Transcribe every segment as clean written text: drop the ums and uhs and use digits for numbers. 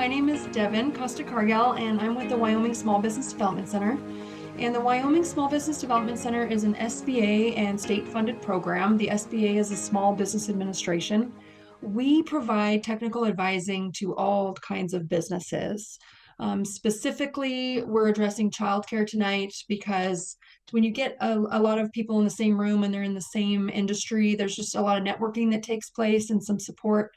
my name is Devin Costa-Cargill, and I'm with the Wyoming Small Business Development Center. And the Wyoming Small Business Development Center is an SBA and state-funded program. The SBA is a Small Business Administration. We provide technical advising to all kinds of businesses. Specifically, we're addressing childcare tonight because when you get a lot of people in the same room and they're in the same industry, there's just a lot of networking that takes place and some support.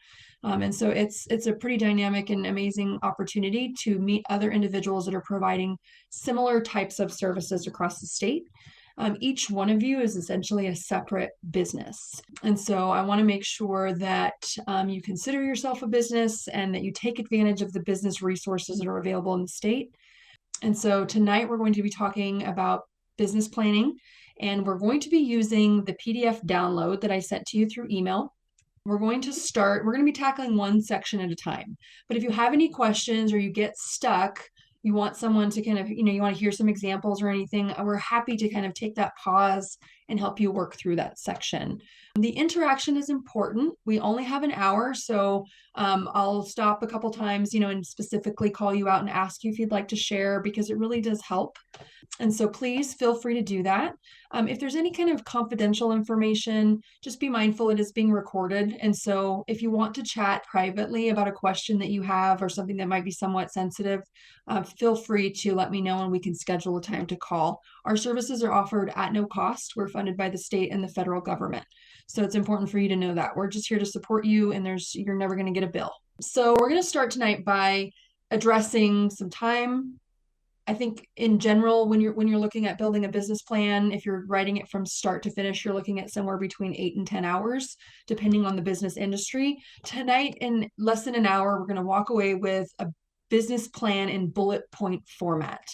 And so it's a pretty dynamic and amazing opportunity to meet other individuals that are providing similar types of services across the state. Each one of you is essentially a separate business. And so I want to make sure that you consider yourself a business and that you take advantage of the business resources that are available in the state. And so tonight we're going to be talking about business planning, and we're going to be using the PDF download that I sent to you through email. We're going to be tackling one section at a time. But if you have any questions or you get stuck, you want someone to kind of, you want to hear some examples or anything, we're happy to kind of take that pause and help you work through that section. The interaction is important. We only have an hour, so I'll stop a couple times, and specifically call you out and ask you if you'd like to share, because it really does help. And so please feel free to do that. If there's any kind of confidential information, just be mindful it is being recorded. And so if you want to chat privately about a question that you have or something that might be somewhat sensitive, feel free to let me know and we can schedule a time to call. Our services are offered at no cost. We're funded by the state and the federal government. So it's important for you to know that. We're just here to support you, and you're never going to get a bill. So we're going to start tonight by addressing some time. I think in general, when you're looking at building a business plan, if you're writing it from start to finish, you're looking at somewhere between 8 and 10 hours, depending on the business industry. Tonight, in less than an hour, we're going to walk away with a business plan in bullet point format.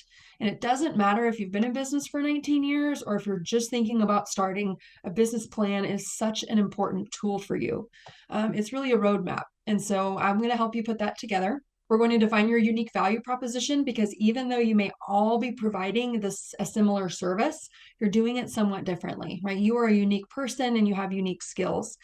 And it doesn't matter if you've been in business for 19 years or if you're just thinking about starting. A business plan is such an important tool for you. It's really a roadmap. And so I'm going to help you put that together. We're going to define your unique value proposition, because even though you may all be providing a similar service, you're doing it somewhat differently, right? You are a unique person and you have unique skills,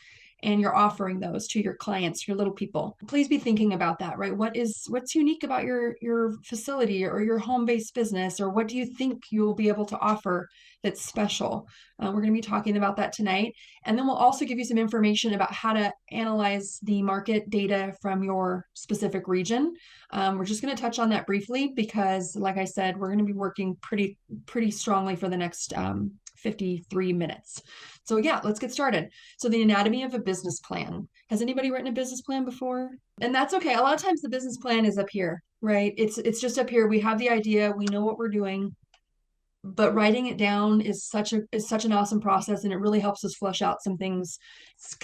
and you're offering those to your clients, your little people. Please be thinking about that, right? What's unique about your facility or your home-based business, or what do you think you'll be able to offer that's special? We're going to be talking about that tonight. And then we'll also give you some information about how to analyze the market data from your specific region. We're just going to touch on that briefly because, like I said, we're going to be working pretty strongly for the next 53 minutes. So yeah, let's get started. So the anatomy of a business plan. Has anybody written a business plan before? And that's okay. A lot of times the business plan is up here, right? It's just up here. We have the idea. We know what we're doing. But writing it down is such an awesome process, and it really helps us flesh out some things.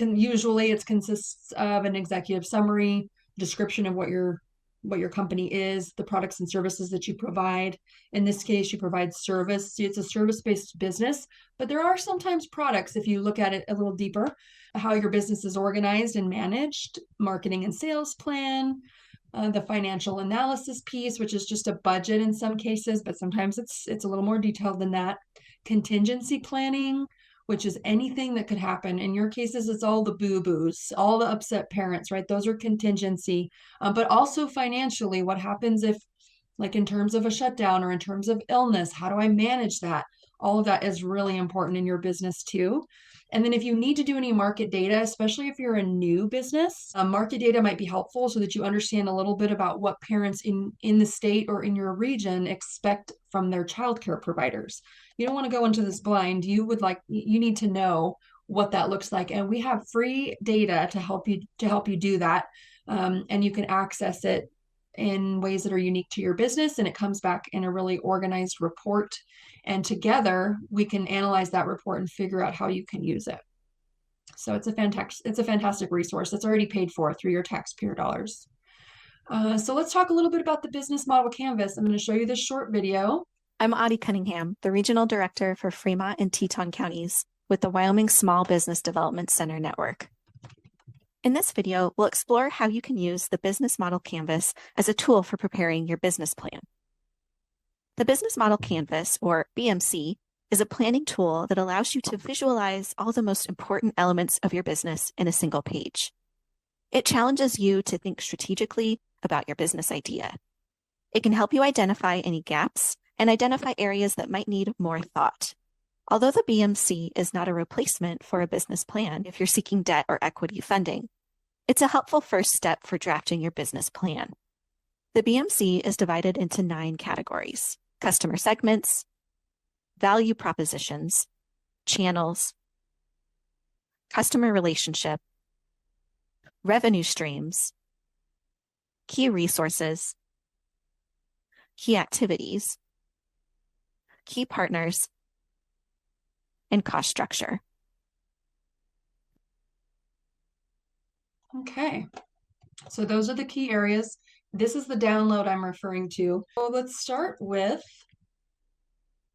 Usually it consists of an executive summary, description of what your company is, the products and services that you provide. In this case, you provide service. See, it's a service-based business, but there are sometimes products, if you look at it a little deeper, how your business is organized and managed, marketing and sales plan, the financial analysis piece, which is just a budget in some cases, but sometimes it's a little more detailed than that. Contingency planning, which is anything that could happen. In your cases, it's all the boo-boos, all the upset parents, right? Those are contingency. But also financially, what happens if, like in terms of a shutdown or in terms of illness, how do I manage that? All of that is really important in your business too. And then if you need to do any market data, especially if you're a new business, market data might be helpful so that you understand a little bit about what parents in the state or in your region expect from their childcare providers. You don't want to go into this blind. You need to know what that looks like. And we have free data to help you do that. And you can access it in ways that are unique to your business, and it comes back in a really organized report. And together we can analyze that report and figure out how you can use it. So it's a fantastic resource that's already paid for through your taxpayer dollars. So let's talk a little bit about the business model canvas. I'm going to show you this short video. I'm Audie Cunningham, the Regional Director for Fremont and Teton counties with the Wyoming Small Business Development Center Network. In this video, we'll explore how you can use the Business Model Canvas as a tool for preparing your business plan. The Business Model Canvas, or BMC, is a planning tool that allows you to visualize all the most important elements of your business in a single page. It challenges you to think strategically about your business idea. It can help you identify any gaps and identify areas that might need more thought. Although the BMC is not a replacement for a business plan if you're seeking debt or equity funding, it's a helpful first step for drafting your business plan. The BMC is divided into 9 categories: customer segments, value propositions, channels, customer relationship, revenue streams, key resources, key activities, key partners, and cost structure. Okay, so those are the key areas. This is the download I'm referring to. So let's start with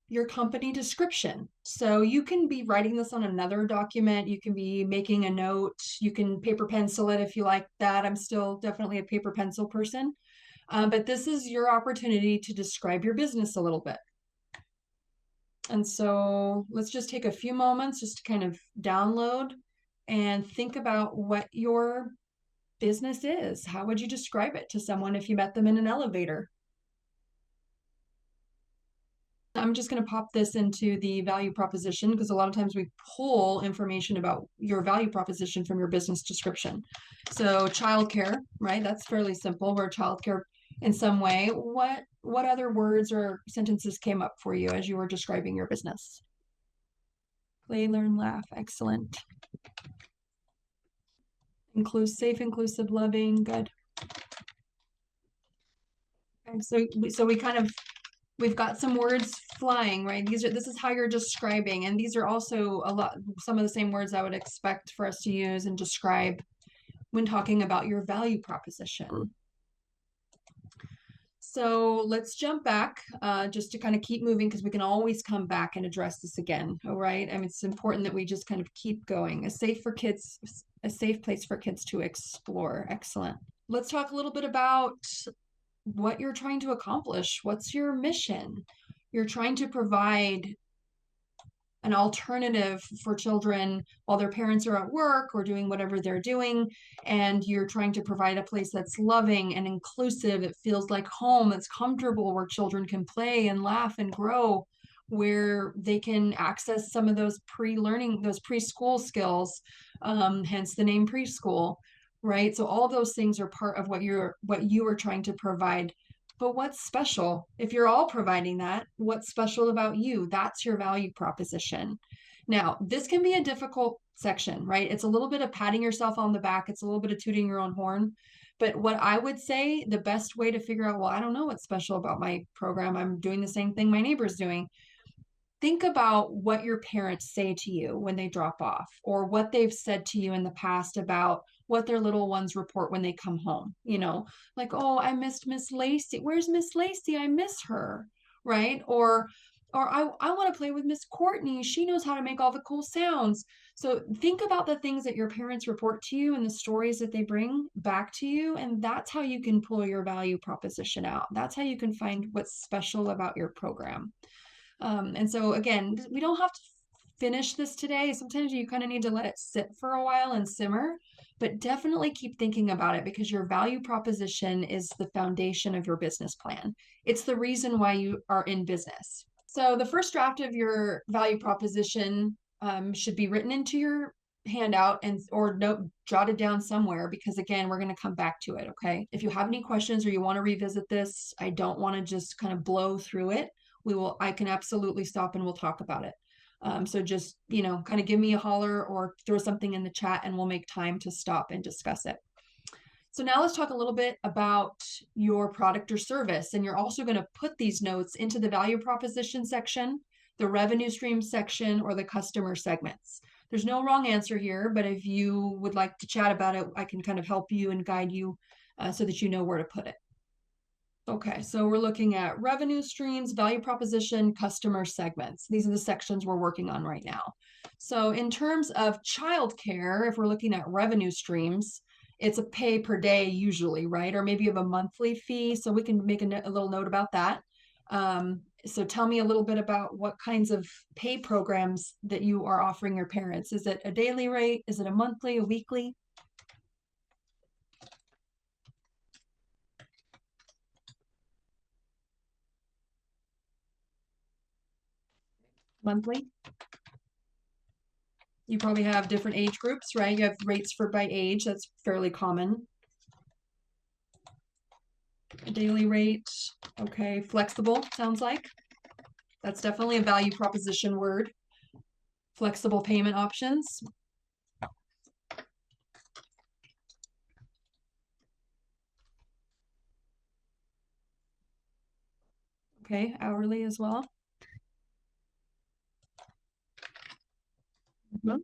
your company description. So you can be writing this on another document. You can be making a note. You can paper pencil it if you like that. I'm still definitely a paper pencil person. But this is your opportunity to describe your business a little bit. And so let's just take a few moments just to kind of download and think about what your business is. How would you describe it to someone if you met them in an elevator? I'm just going to pop this into the value proposition because a lot of times we pull information about your value proposition from your business description. So childcare, right? That's fairly simple. We're childcare in some way. What other words or sentences came up for you as you were describing your business? Play, learn, laugh. Excellent. Safe, inclusive, loving. Good. Okay, so we've got some words flying, right? This is how you're describing, and these are also some of the same words I would expect for us to use and describe when talking about your value proposition. So let's jump back just to kind of keep moving because we can always come back and address this again. All right. I mean, it's important that we just kind of keep going. A safe place for kids to explore. Excellent. Let's talk a little bit about what you're trying to accomplish. What's your mission? You're trying to provide an alternative for children while their parents are at work or doing whatever they're doing. And you're trying to provide a place that's loving and inclusive. It feels like home. It's comfortable where children can play and laugh and grow, where they can access some of those those preschool skills, hence the name preschool, right? So all those things are part of what you are trying to provide. But what's special? If you're all providing that, what's special about you? That's your value proposition. Now, this can be a difficult section, right? It's a little bit of patting yourself on the back. It's a little bit of tooting your own horn. But what I would say, the best way to figure out, well, I don't know what's special about my program. I'm doing the same thing my neighbor's doing. Think about what your parents say to you when they drop off, or what they've said to you in the past about what their little ones report when they come home. Like, oh, I missed Miss Lacey. Where's Miss Lacey? I miss her, right? Or I want to play with Miss Courtney. She knows how to make all the cool sounds. So think about the things that your parents report to you and the stories that they bring back to you. And that's how you can pull your value proposition out. That's how you can find what's special about your program. And so again, we don't have to finish this today. Sometimes you kind of need to let it sit for a while and simmer, but definitely keep thinking about it because your value proposition is the foundation of your business plan. It's the reason why you are in business. So the first draft of your value proposition should be written into your handout or jotted down somewhere because again, we're going to come back to it. Okay. If you have any questions or you want to revisit this, I don't want to just kind of blow through it. I can absolutely stop and we'll talk about it. So just, kind of give me a holler or throw something in the chat and we'll make time to stop and discuss it. So now let's talk a little bit about your product or service. And you're also going to put these notes into the value proposition section, the revenue stream section, or the customer segments. There's no wrong answer here, but if you would like to chat about it, I can kind of help you and guide you so that you know where to put it. Okay, so we're looking at revenue streams, value proposition, customer segments. These are the sections we're working on right now. So in terms of childcare, if we're looking at revenue streams, it's a pay per day usually, right? Or maybe you have a monthly fee, so we can make a little note about that. So tell me a little bit about what kinds of pay programs that you are offering your parents. Is it a daily rate? Is it a monthly, a weekly? monthly. You probably have different age groups, right? You have rates for by age. That's fairly common. A daily rate. Okay. Flexible, sounds like. That's definitely a value proposition word. Flexible payment options. Okay. Hourly as well. Mm-hmm.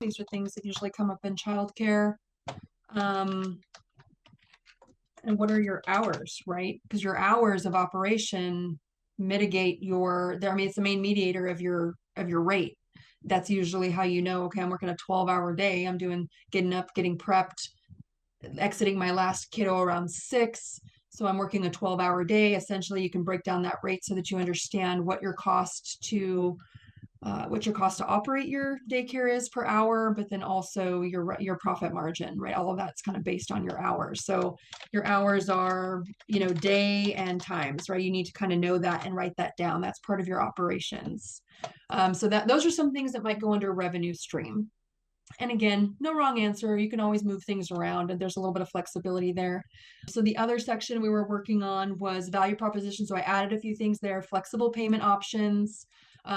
These are things that usually come up in childcare. And what are your hours, right? Because your hours of operation mitigate your, I mean, it's the main mediator of your rate. That's usually how you know, okay, I'm working a 12-hour day. I'm doing getting up, getting prepped, exiting my last kiddo around 6. So I'm working a 12-hour day. Essentially, you can break down that rate so that you understand what your cost to operate your daycare is per hour, but then also your profit margin, right? All of that's kind of based on your hours. So your hours are, day and times, right? You need to kind of know that and write that down. That's part of your operations. So those are some things that might go under revenue stream. And again, no wrong answer. You can always move things around, and there's a little bit of flexibility there. So the other section we were working on was value proposition. So I added a few things there, flexible payment options.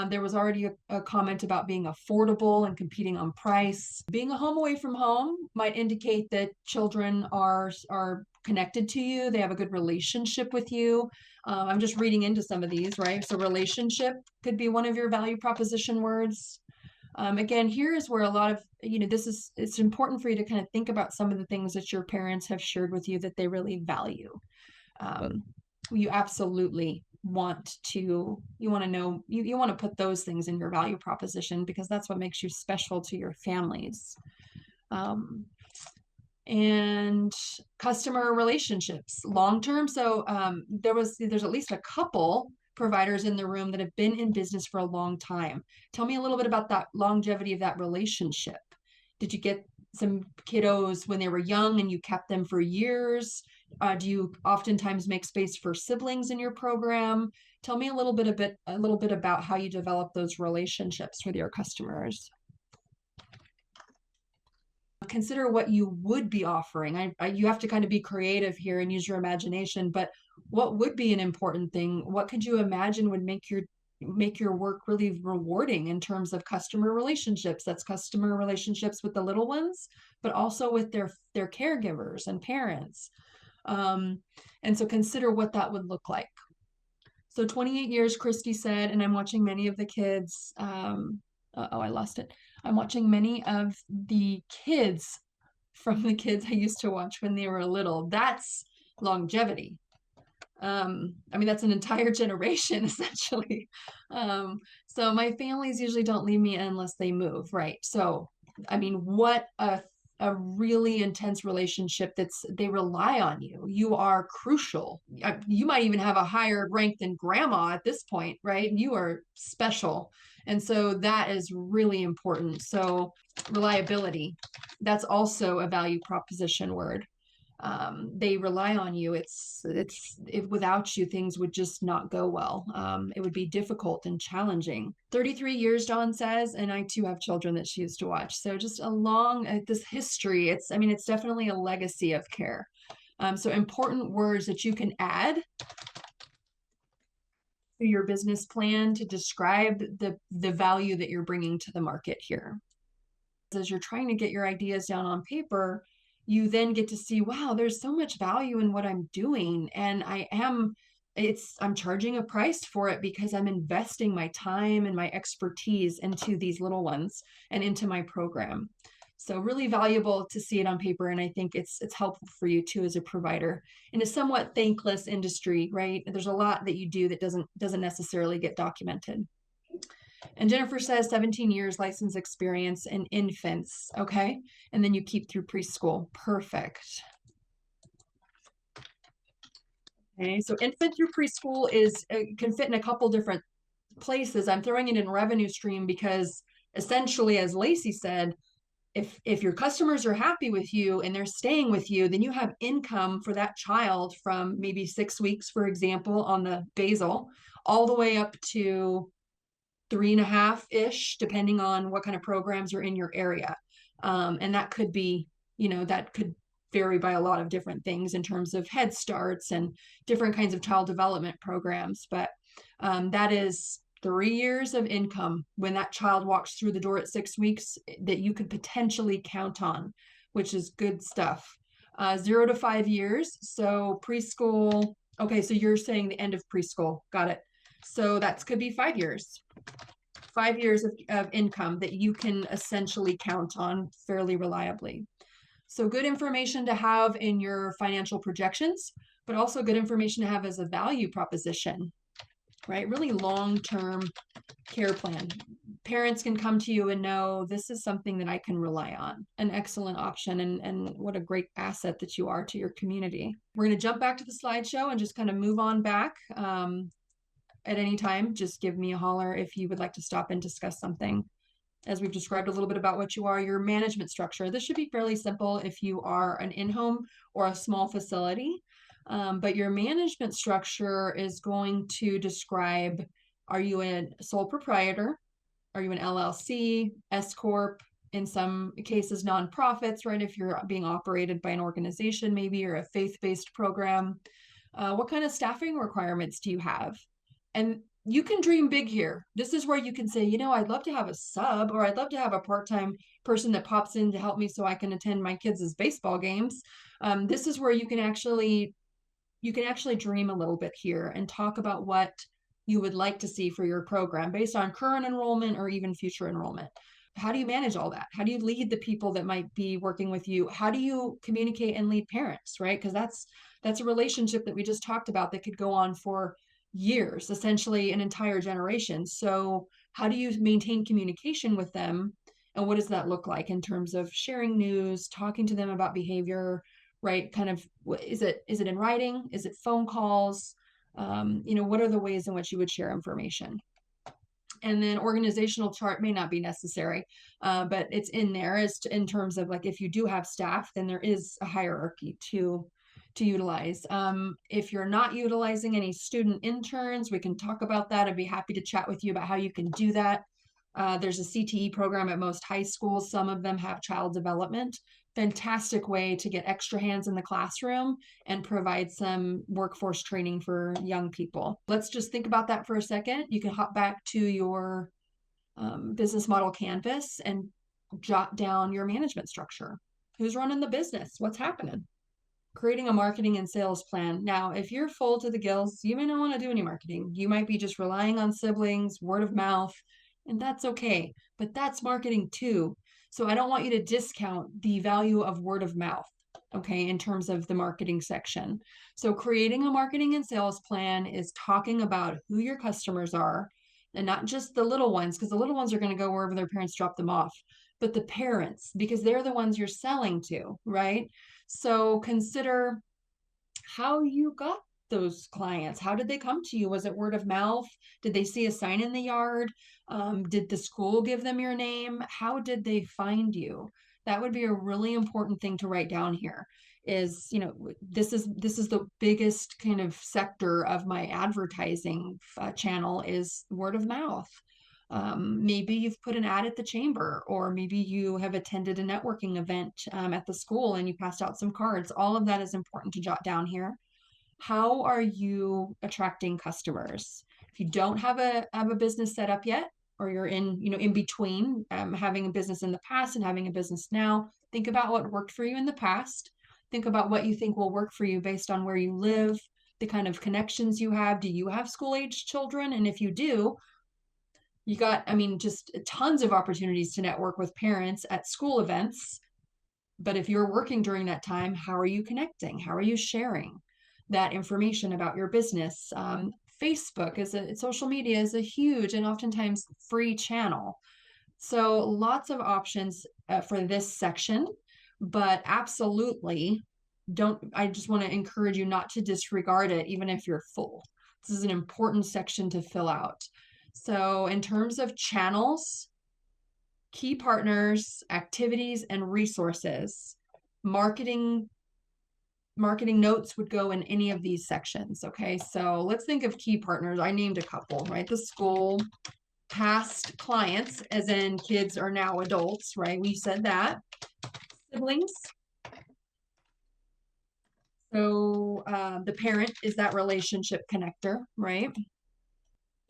There was already a comment about being affordable and competing on price. Being a home away from home might indicate that children are connected to you. They have a good relationship with you. I'm just reading into some of these, right? So relationship could be one of your value proposition words. Again, here is where a lot of, it's important for you to kind of think about some of the things that your parents have shared with you that they really value. You absolutely want to know, you want to put those things in your value proposition because that's what makes you special to your families. And customer relationships, long-term. So there's at least a couple providers in the room that have been in business for a long time. Tell me a little bit about that longevity of that relationship. Did you get some kiddos when they were young and you kept them for years? Do you oftentimes make space for siblings in your program? Tell me a little bit about how you develop those relationships with your customers. Consider what you would be offering. You have to kind of be creative here and use your imagination, but what would be an important thing? What could you imagine would make your work really rewarding in terms of customer relationships? That's customer relationships with the little ones, but also with their caregivers and parents. And so consider what that would look like. So 28 years, Christy said, and I'm watching many of the kids. I lost it. I'm watching many of the kids from the kids I used to watch when they were little. That's longevity. I mean, that's an entire generation, essentially. So my families usually don't leave me unless they move, right? So, I mean, what a really intense relationship they rely on you. You are crucial. You might even have a higher rank than grandma at this point, right? You are special. And so that is really important. So reliability, that's also a value proposition word. They rely on you. Without you, things would just not go well. It would be difficult and challenging. 33 years, Dawn says, and I too have children that she used to watch. So just along this history, it's definitely a legacy of care. So important words that you can add to your business plan to describe the value that you're bringing to the market here. As you're trying to get your ideas down on paper, you then get to see, wow, there's so much value in what I'm doing. And I'm charging a price for it because I'm investing my time and my expertise into these little ones and into my program. So really valuable to see it on paper. And I think it's helpful for you too, as a provider in a somewhat thankless industry, right? There's a lot that you do that doesn't necessarily get documented. And Jennifer says 17 years license experience in infants. Okay. And then you keep through preschool. Perfect. Okay. So infant through preschool can fit in a couple different places. I'm throwing it in revenue stream because essentially, as Lacey said, if your customers are happy with you and they're staying with you, then you have income for that child from maybe 6 weeks, for example, on the basal, all the way up to 3.5-ish, depending on what kind of programs are in your area. And that could be, that could vary by a lot of different things in terms of Head Starts and different kinds of child development programs. But that is 3 years of income when that child walks through the door at 6 weeks that you could potentially count on, which is good stuff. 0 to 5 years. So preschool. Okay, so you're saying the end of preschool. Got it. So that could be 5 years. 5 years of income that you can essentially count on fairly reliably. So good information to have in your financial projections, but also good information to have as a value proposition, right? Really long-term care plan. Parents can come to you and know this is something that I can rely on. An excellent option, and what a great asset that you are to your community. We're going to jump back to the slideshow and just kind of move on back. At any time, just give me a holler if you would like to stop and discuss something. As we've described a little bit about what you are, your management structure. This should be fairly simple if you are an in-home or a small facility. But your management structure is going to describe, are you a sole proprietor? Are you an LLC, S Corp, in some cases nonprofits, right? If you're being operated by an organization, maybe, or a faith-based program. What kind of staffing requirements do you have? And you can dream big here. This is where you can say, I'd love to have a sub, or I'd love to have a part-time person that pops in to help me so I can attend my kids' baseball games. This is where you can actually dream a little bit here and talk about what you would like to see for your program based on current enrollment or even future enrollment. How do you manage all that? How do you lead the people that might be working with you? How do you communicate and lead parents, right? Because that's a relationship that we just talked about that could go on for years, essentially an entire generation. So how do you maintain communication with them? And what does that look like in terms of sharing news, talking to them about behavior, right? Kind of, is it in writing? Is it phone calls? What are the ways in which you would share information? And then organizational chart may not be necessary, but it's in there in terms of, like, if you do have staff, then there is a hierarchy to utilize. If you're not utilizing any student interns, we can talk about that. I'd be happy to chat with you about how you can do that. There's a CTE program at most high schools. Some of them have child development. Fantastic way to get extra hands in the classroom and provide some workforce training for young people. Let's just think about that for a second. You can hop back to your business model canvas and jot down your management structure. Who's running the business? What's happening? Creating a marketing and sales plan. Now, if you're full to the gills, you may not want to do any marketing. You might be just relying on siblings, word of mouth, and that's okay. But that's marketing too. So I don't want you to discount the value of word of mouth, okay, in terms of the marketing section. So creating a marketing and sales plan is talking about who your customers are, and not just the little ones, because the little ones are going to go wherever their parents drop them off, but the parents, because they're the ones you're selling to, right? So consider how you got those clients. How did they come to you? Was it word of mouth? Did they see a sign in the yard? Did the school give them your name? How did they find you? That would be a really important thing to write down here. Is, this is the biggest kind of sector of my advertising channel is word of mouth. Maybe you've put an ad at the chamber, or maybe you have attended a networking event at the school and you passed out some cards. All of that is important to jot down here. How are you attracting customers? If you don't have a business set up yet, or you're in between having a business in the past and having a business now, think about what worked for you in the past. Think about what you think will work for you based on where you live, the kind of connections you have. Do you have school-aged children? And if you do, you got, just tons of opportunities to network with parents at school events. But if you're working during that time, how are you connecting? How are you sharing that information about your business? Facebook social media is a huge and oftentimes free channel. So lots of options for this section, but absolutely I just want to encourage you not to disregard it, even if you're full. This is an important section to fill out. So in terms of channels, key partners, activities, and resources. Marketing notes would go in any of these sections. Okay, so let's think of key partners. I named a couple, right? The school, past clients, as in kids are now adults, right? We said that. Siblings. So the parent is that relationship connector, right?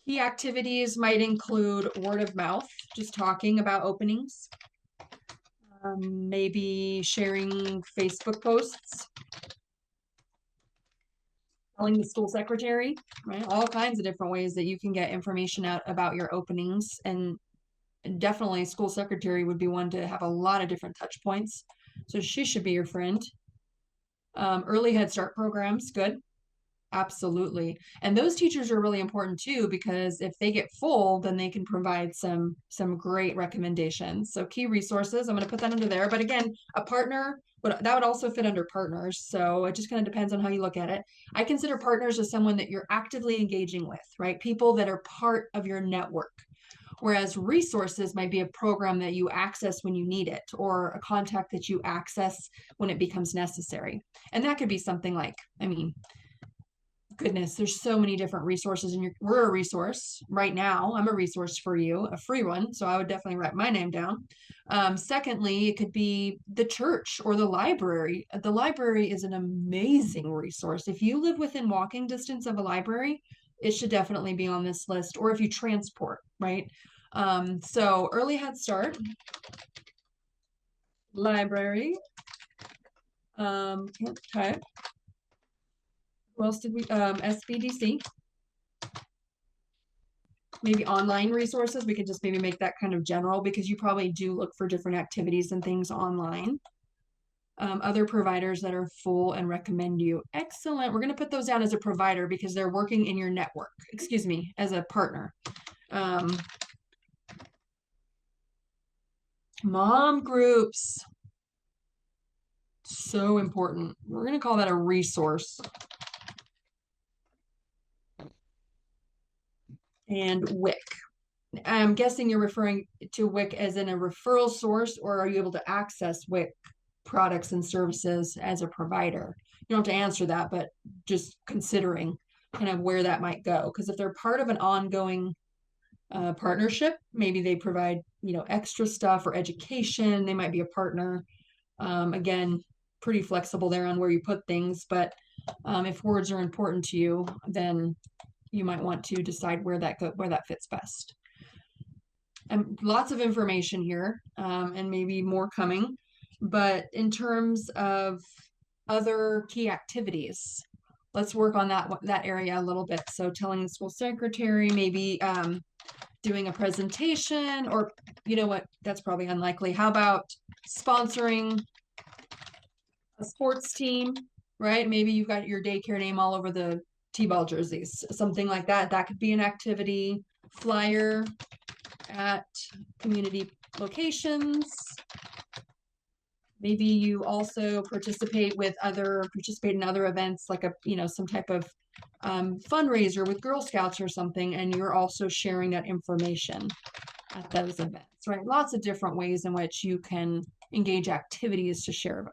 Key activities might include word of mouth, just talking about openings, maybe sharing Facebook posts, telling the school secretary, right? All kinds of different ways that you can get information out about your openings. And definitely school secretary would be one to have a lot of different touch points. So she should be your friend. Early Head Start programs, good. Absolutely. And those teachers are really important too, because if they get full, then they can provide some great recommendations. So key resources, I'm going to put that under there. But again, a partner, that would also fit under partners. So it just kind of depends on how you look at it. I consider partners as someone that you're actively engaging with, right? People that are part of your network. Whereas resources might be a program that you access when you need it, or a contact that you access when it becomes necessary. And that could be something like, I mean, goodness, there's so many different resources, and we're a resource right now. I'm a resource for you, a free one. So I would definitely write my name down. Secondly, it could be the church or the library. The library is an amazing resource. If you live within walking distance of a library, it should definitely be on this list, or if you transport, right? So Early Head Start, library, okay. What else did we, SBDC, maybe online resources. We could just maybe make that kind of general, because you probably do look for different activities and things online. Other providers that are full and recommend you. Excellent. We're going to put those down as a provider because they're working in your network. Excuse me, as a partner. Mom groups. So important. We're going to call that a resource. And WIC. I'm guessing you're referring to WIC as in a referral source, or are you able to access WIC products and services as a provider? You don't have to answer that, but just considering kind of where that might go. Because if they're part of an ongoing partnership, maybe they provide, extra stuff or education. They might be a partner. Again, pretty flexible there on where you put things. But if words are important to you, then you might want to decide where that fits best. And lots of information here, and maybe more coming. But in terms of other key activities, let's work on that area a little bit. So telling the school secretary, maybe doing a presentation, or you know what, that's probably unlikely. How about sponsoring a sports team, right? Maybe you've got your daycare name all over the T-ball jerseys, something like that. That could be an activity. Flyer at community locations. Maybe you also participate in other events, like some type of fundraiser with Girl Scouts or something, and you're also sharing that information at those events, right? Lots of different ways in which you can engage activities to share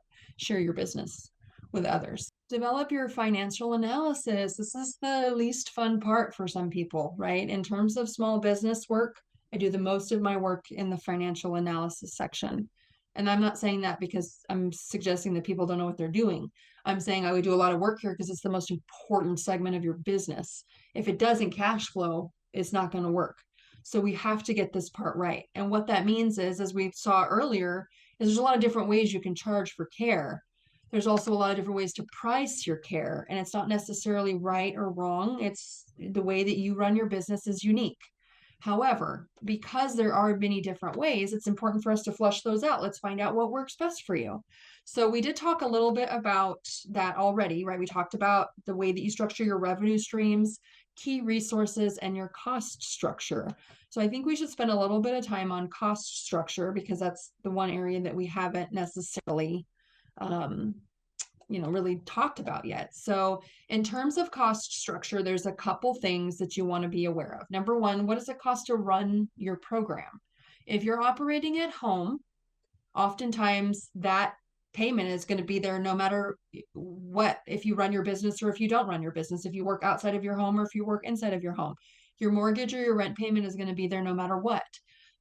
your business with others. Develop your financial analysis. This is the least fun part for some people, right? In terms of small business work, I do the most of my work in the financial analysis section. And I'm not saying that because I'm suggesting that people don't know what they're doing. I'm saying I would do a lot of work here because it's the most important segment of your business. If it doesn't cash flow, it's not going to work. So we have to get this part right. And what that means is, as we saw earlier, is there's a lot of different ways you can charge for care. There's also a lot of different ways to price your care. And it's not necessarily right or wrong. It's the way that you run your business is unique. However, because there are many different ways, it's important for us to flush those out. Let's find out what works best for you. So we did talk a little bit about that already, right? We talked about the way that you structure your revenue streams, key resources, and your cost structure. So I think we should spend a little bit of time on cost structure, because that's the one area that we haven't necessarily really talked about yet. So in terms of cost structure, there's a couple things that you want to be aware of. Number one, what does it cost to run your program? If you're operating at home, oftentimes that payment is going to be there no matter what, if you run your business or if you don't run your business, if you work outside of your home or if you work inside of your home. Your mortgage or your rent payment is going to be there no matter what.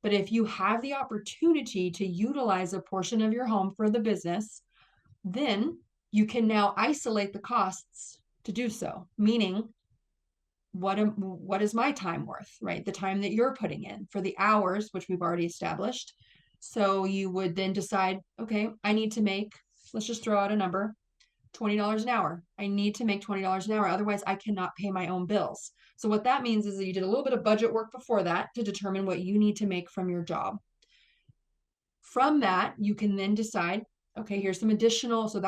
But if you have the opportunity to utilize a portion of your home for the business, then you can now isolate the costs to do so, meaning what is my time worth, right? The time that you're putting in for the hours, which we've already established. So you would then decide, okay, I need to make, let's just throw out a number, $20 an hour. I need to make $20 an hour. Otherwise, I cannot pay my own bills. So what that means is that you did a little bit of budget work before that to determine what you need to make from your job. From that, you can then decide, okay, here's some additional. So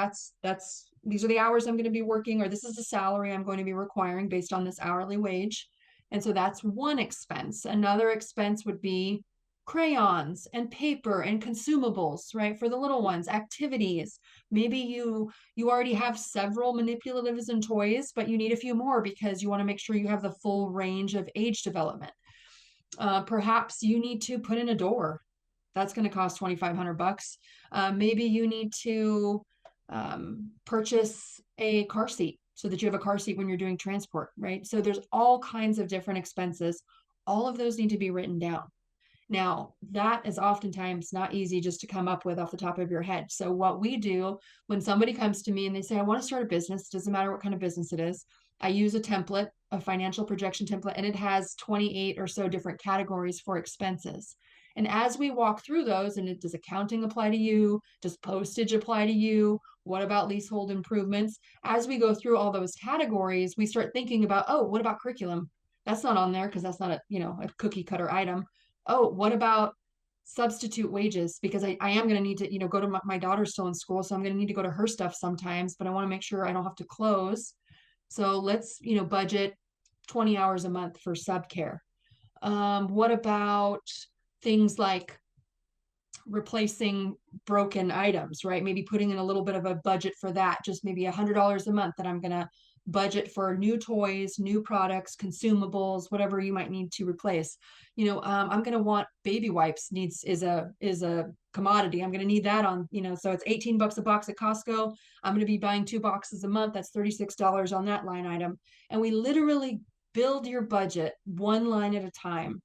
these are the hours I'm going to be working, or this is the salary I'm going to be requiring based on this hourly wage. And so that's one expense. Another expense would be crayons and paper and consumables, right? For the little ones, activities. Maybe you already have several manipulatives and toys, but you need a few more because you want to make sure you have the full range of age development. Perhaps you need to put in a door. That's going to cost $2,500. Maybe you need to purchase a car seat so that you have a car seat when you're doing transport, right? So there's all kinds of different expenses. All of those need to be written down. Now, that is oftentimes not easy just to come up with off the top of your head. So what we do when somebody comes to me and they say, I want to start a business, doesn't matter what kind of business it is, I use a template, a financial projection template, and it has 28 or so different categories for expenses. And as we walk through those, and does accounting apply to you? Does postage apply to you? What about leasehold improvements? As we go through all those categories, we start thinking about, oh, what about curriculum? That's not on there because that's not a cookie cutter item. Oh, what about substitute wages? Because I am going to need to, go to my daughter's still in school, so I'm going to need to go to her stuff sometimes, but I want to make sure I don't have to close. So let's, budget 20 hours a month for sub care. What about things like replacing broken items, right? Maybe putting in a little bit of a budget for that, just maybe $100 a month that I'm going to budget for new toys, new products, consumables, whatever you might need to replace. I'm going to want baby wipes is a commodity. I'm going to need that on, so it's $18 a box at Costco. I'm going to be buying 2 boxes a month. That's $36 on that line item. And we literally build your budget one line at a time,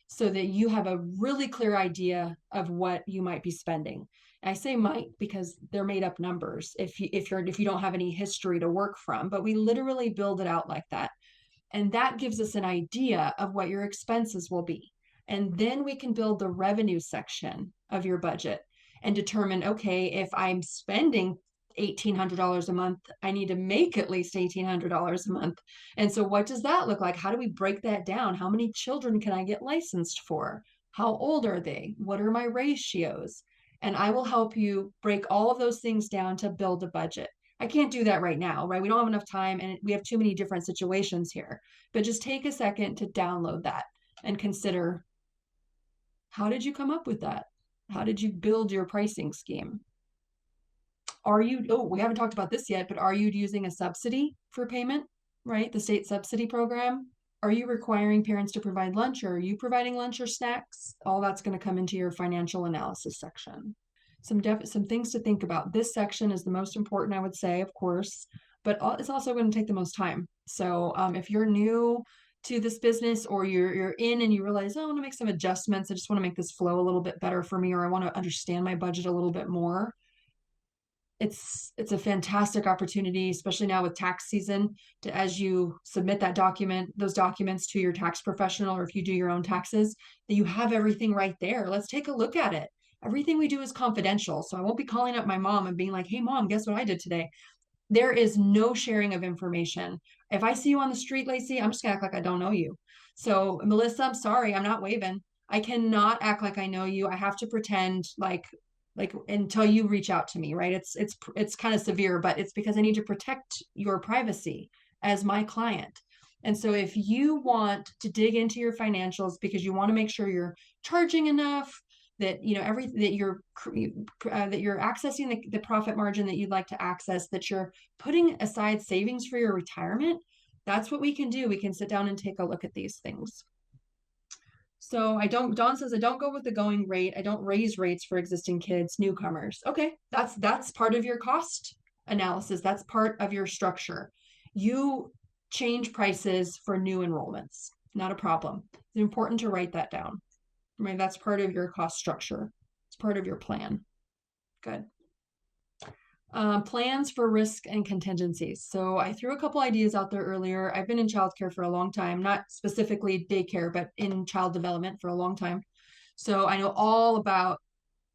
so that you have a really clear idea of what you might be spending. And I say might because they're made up numbers if you don't have any history to work from, but we literally build it out like that. And that gives us an idea of what your expenses will be. And then we can build the revenue section of your budget and determine, okay, if I'm spending $1,800 a month, I need to make at least $1,800 a month. And so what does that look like? How do we break that down? How many children can I get licensed for? How old are they? What are my ratios? And I will help you break all of those things down to build a budget. I can't do that right now, right? We don't have enough time and we have too many different situations here. But just take a second to download that and consider, how did you come up with that? How did you build your pricing scheme? We haven't talked about this yet, but are you using a subsidy for payment, right? The state subsidy program. Are you requiring parents to provide lunch, or are you providing lunch or snacks? All that's going to come into your financial analysis section. Some things to think about. This section is the most important, I would say, of course, but it's also going to take the most time. So if you're new to this business, or you're in and you realize, oh, I want to make some adjustments, I just want to make this flow a little bit better for me, or I want to understand my budget a little bit more, it's a fantastic opportunity, especially now with tax season, to, as you submit those documents to your tax professional, or if you do your own taxes, that you have everything right there. Let's take a look at it. Everything we do is confidential. So I won't be calling up my mom and being like, hey mom, guess what I did today? There is no sharing of information. If I see you on the street, Lacey, I'm just gonna act like I don't know you. So Melissa, I'm sorry, I'm not waving. I cannot act like I know you. I have to pretend like until you reach out to me, right? It's kind of severe, but it's because I need to protect your privacy as my client. And so if you want to dig into your financials because you want to make sure you're charging enough, that that you're accessing the profit margin that you'd like to access, that you're putting aside savings for your retirement, that's what we can do. We can sit down and take a look at these things. So Dawn says, I don't go with the going rate. I don't raise rates for existing kids, newcomers. Okay, that's part of your cost analysis. That's part of your structure. You change prices for new enrollments, not a problem. It's important to write that down. Right, that's part of your cost structure. It's part of your plan. Good. Plans for risk and contingencies. So I threw a couple ideas out there earlier. I've been in childcare for a long time, not specifically daycare, but in child development for a long time. So I know all about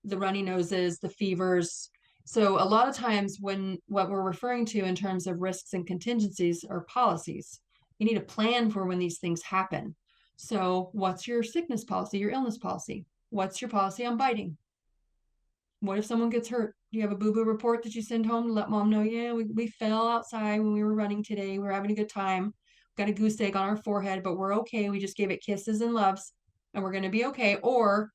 the runny noses, the fevers. So a lot of times when what we're referring to in terms of risks and contingencies are policies. You need a plan for when these things happen. So what's your sickness policy, your illness policy? What's your policy on biting? What if someone gets hurt? Do you have a boo-boo report that you send home to let mom know, yeah, we fell outside when we were running today. We're having a good time. Got a goose egg on our forehead, but we're okay. We just gave it kisses and loves and we're going to be okay. Or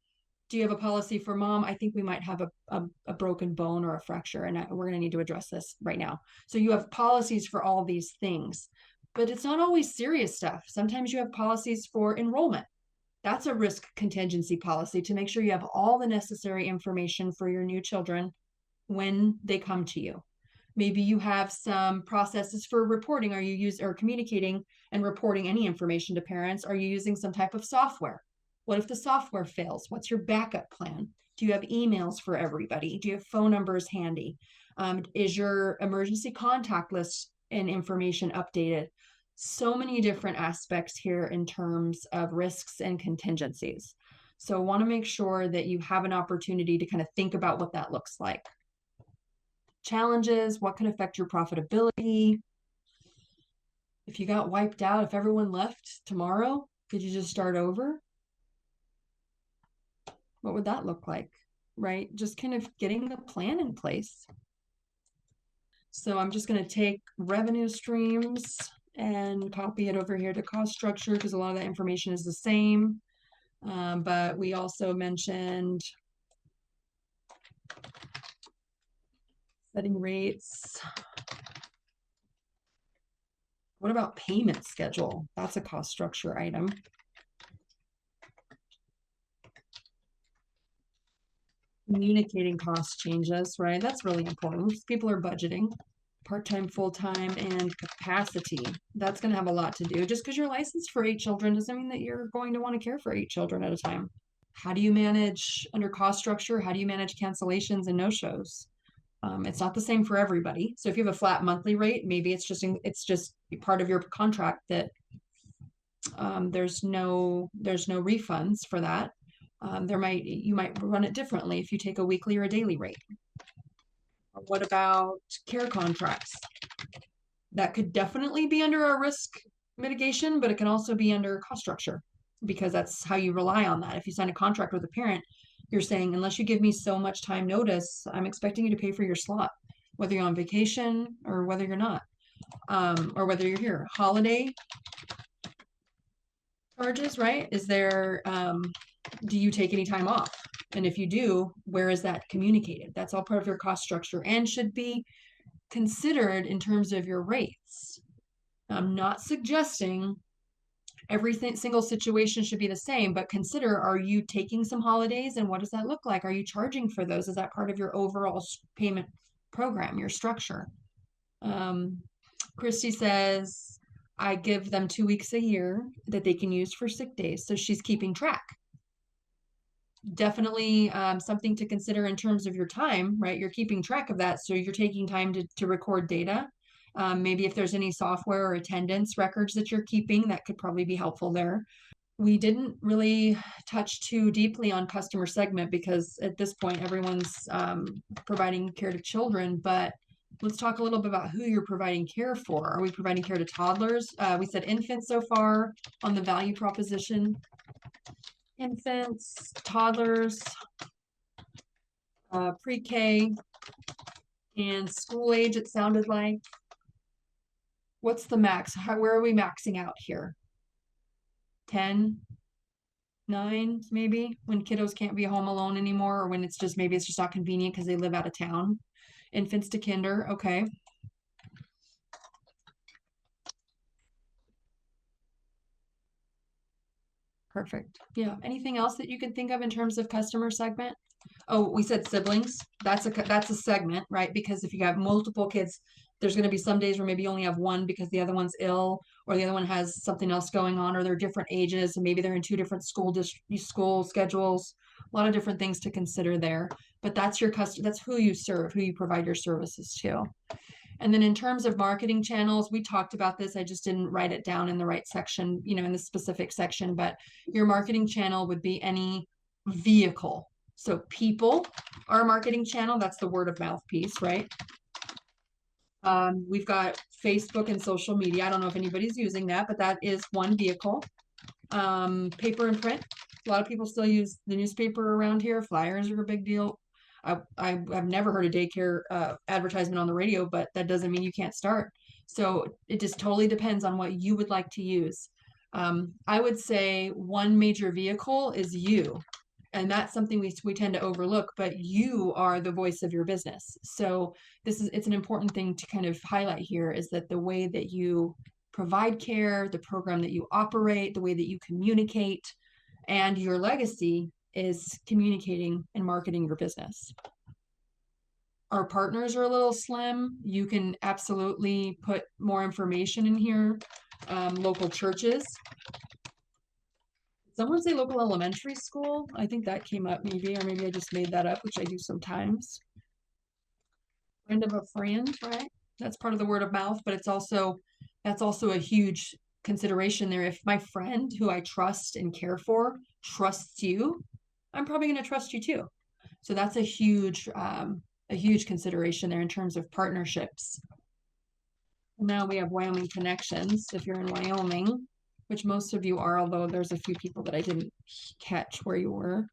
do you have a policy for mom? I think we might have a broken bone or a fracture and we're going to need to address this right now. So you have policies for all these things, but it's not always serious stuff. Sometimes you have policies for enrollment. That's a risk contingency policy to make sure you have all the necessary information for your new children when they come to you. Maybe you have some processes for reporting. Are you communicating and reporting any information to parents? Are you using some type of software? What if the software fails? What's your backup plan? Do you have emails for everybody? Do you have phone numbers handy? Is your emergency contact list and information updated? So many different aspects here in terms of risks and contingencies. So I want to make sure that you have an opportunity to kind of think about what that looks like. Challenges, what can affect your profitability? If you got wiped out, if everyone left tomorrow, could you just start over? What would that look like, right? Just kind of getting a plan in place. So I'm just going to take revenue streams and copy it over here to cost structure because a lot of that information is the same. But we also mentioned setting rates. What about payment schedule? That's a cost structure item. Communicating cost changes, right? That's really important. People are budgeting. Part-time, full-time, and capacity. That's going to have a lot to do. Just because you're licensed for 8 children doesn't mean that you're going to want to care for 8 children at a time. How do you manage under cost structure? How do you manage cancellations and no-shows? It's not the same for everybody. So if you have a flat monthly rate, maybe it's just part of your contract that there's no refunds for that. You might run it differently if you take a weekly or a daily rate. What about care contracts? That could definitely be under a risk mitigation, but it can also be under cost structure because that's how you rely on that. If you sign a contract with a parent, you're saying, unless you give me so much time notice, I'm expecting you to pay for your slot, whether you're on vacation or whether you're not, or whether you're here. Holiday charges, right? Do you take any time off? And if you do, where is that communicated? That's all part of your cost structure and should be considered in terms of your rates. I'm not suggesting single situation should be the same, but consider, are you taking some holidays and what does that look like? Are you charging for those? Is that part of your overall payment program, your structure? Christy says, I give them 2 weeks a year that they can use for sick days. So she's keeping track. Definitely something to consider in terms of your time, right? You're keeping track of that. So you're taking time to record data. Maybe if there's any software or attendance records that you're keeping, that could probably be helpful there. We didn't really touch too deeply on customer segment because at this point, everyone's providing care to children, but let's talk a little bit about who you're providing care for. Are we providing care to toddlers? We said infants so far on the value proposition. Infants, toddlers, pre-K, and school age, it sounded like. What's the max? Where are we maxing out here? 10, 9, maybe, when kiddos can't be home alone anymore, or when it's just not convenient because they live out of town. Infants to kinder, okay. Perfect. Yeah. Anything else that you can think of in terms of customer segment? Oh, we said siblings. That's a segment, right? Because if you have multiple kids, there's going to be some days where maybe you only have one because the other one's ill, or the other one has something else going on, or they're different ages, and maybe they're in two different school schedules. A lot of different things to consider there. But that's your customer. That's who you serve, who you provide your services to. And then in terms of marketing channels, we talked about this. I just didn't write it down in the right section, in the specific section, but your marketing channel would be any vehicle. So people are a marketing channel. That's the word of mouth piece, right? We've got Facebook and social media. I don't know if anybody's using that, but that is one vehicle. Paper and print. A lot of people still use the newspaper around here. Flyers are a big deal. I've never heard a daycare advertisement on the radio, but that doesn't mean you can't start. So it just totally depends on what you would like to use. I would say one major vehicle is you. And that's something we tend to overlook, but you are the voice of your business. So it's an important thing to kind of highlight here, is that the way that you provide care, the program that you operate, the way that you communicate, and your legacy is communicating and marketing your business. Our partners are a little slim. You can absolutely put more information in here. Local churches. Someone say local elementary school. I think that came up maybe, or maybe I just made that up, which I do sometimes. Friend of a friend, right? That's part of the word of mouth, but that's also a huge consideration there. If my friend who I trust and care for trusts you, I'm probably going to trust you too. So that's a huge consideration there in terms of partnerships. Now we have Wyoming connections. If you're in Wyoming, which most of you are, although there's a few people that I didn't catch where you were.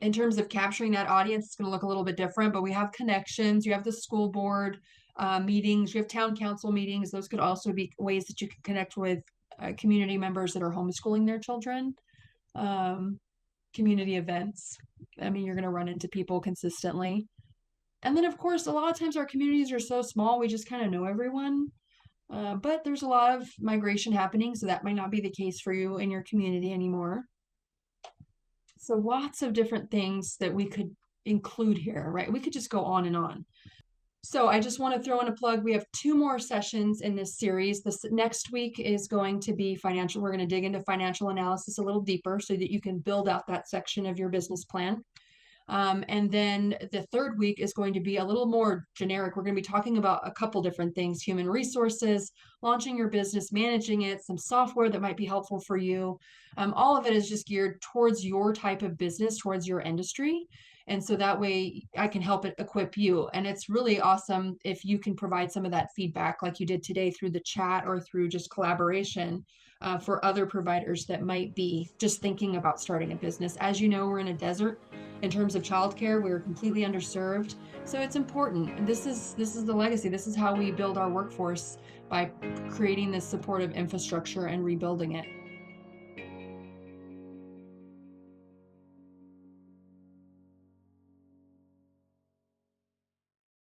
In terms of capturing that audience, it's going to look a little bit different, but we have connections. You have the school board meetings. You have town council meetings. Those could also be ways that you can connect with community members that are homeschooling their children. Community events. I mean, you're going to run into people consistently. And then, of course, a lot of times our communities are so small, we just kind of know everyone. But there's a lot of migration happening, so that might not be the case for you in your community anymore. So lots of different things that we could include here, right? We could just go on and on. So I just want to throw in a plug. We have 2 more sessions in this series. This next week is going to be financial. We're going to dig into financial analysis a little deeper so that you can build out that section of your business plan. And then the third week is going to be a little more generic. We're going to be talking about a couple different things: human resources, launching your business, managing it, some software that might be helpful for you. All of it is just geared towards your type of business, towards your industry. And so that way I can help it equip you. And it's really awesome if you can provide some of that feedback like you did today through the chat or through just collaboration for other providers that might be just thinking about starting a business. As you know, we're in a desert in terms of childcare. We're completely underserved. So it's important. This is the legacy. This is how we build our workforce, by creating this supportive infrastructure and rebuilding it.